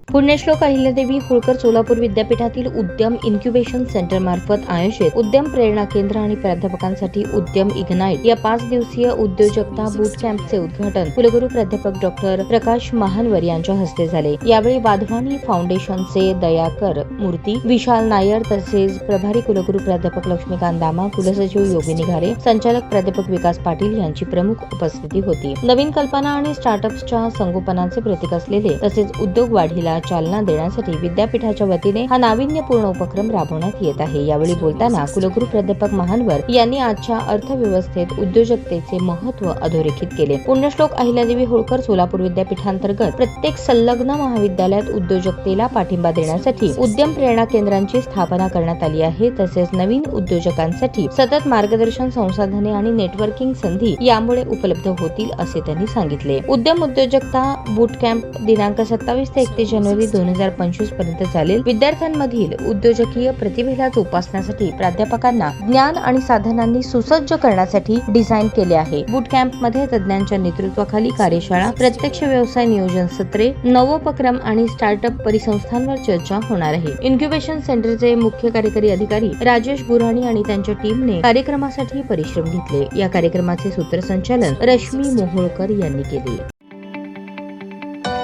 पुण्यश्लोक अहिल्यादेवी होळकर सोलापूर विद्यापीठातील उद्यम incubation centre मार्फत आयोजित उद्यम प्रेरणा केंद्र आणि प्राध्यापकांसाठी उद्यम इग्नाइट या 5 दिवसीय उद्योजकता बूट कॅम्पचे उद्घाटन कुलगुरू प्राध्यापक डॉक्टर प्रकाश महानवर यांच्या हस्ते झाले। यावेळी वाधवानी फाउंडेशनचे दयाकर मूर्ती, विशाल नायर तसेच प्रभारी कुलगुरू प्राध्यापक लक्ष्मीकांत दामा, कुलसचिव योगिनी घारे, संचालक प्राध्यापक विकास पाटील यांची प्रमुख उपस्थिती होती। नवीन कल्पना आणि स्टार्टअप्सच्या संगोपनाचे प्रतीक असलेले तसेच उद्योग वाढीला चालना देण्यासाठी विद्यापीठाच्या वतीने हा नाविन्यपूर्ण उपक्रम राबवण्यात येत आहे। यावेळी बोलताना कुलगुरू प्राध्यापक महानवर यांनी आजच्या अर्थव्यवस्थेत उद्योजकतेचे महत्त्व अधोरेखित केले। पुण्यश्लोक अहिल्यादेवी होळकर सोलापूर विद्यापीठांतर्गत प्रत्येक संलग्न महाविद्यालयात उद्योजकतेला पाठिंबा देण्यासाठी उद्यम प्रेरणा केंद्रांची स्थापना करण्यात आली आहे। तसेच नवीन उद्योजकांसाठी सतत मार्गदर्शन, संसाधने आणि नेटवर्किंग संधी यामुळे उपलब्ध होतील असे त्यांनी सांगितले। उद्यम उद्योजकता बूट कॅम्प दिनांक 27 ते 31 जानेवारी 2025 पर्यंत चालेल। विद्यार्थ्यांमधील उद्योजकीय प्रतिभेला जोपासण्यासाठी प्राध्यापकांना ज्ञान आणि साधनांनी सुसज्ज करण्यासाठी डिझाईन केले आहे। बूट कॅम्प मध्ये तज्ञांच्या नेतृत्वाखाली कार्यशाळा, प्रत्यक्ष व्यवसाय नियोजन सत्रे, नवोपक्रम आणि स्टार्टअप परिसंस्थांवर चर्चा होणार आहे। इन्क्युबेशन सेंटरचे मुख्य कार्यकारी अधिकारी राजेश गुराणी आणि त्यांच्या टीमने कार्यक्रमासाठी परिश्रम घेतले। या कार्यक्रमाचे सूत्रसंचालन रश्मी मोहोळकर यांनी केले।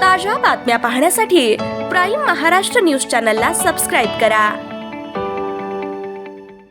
ताज्या बातम्या पाहण्यासाठी प्राईम महाराष्ट्र न्यूज चॅनलला सबस्क्राईब करा।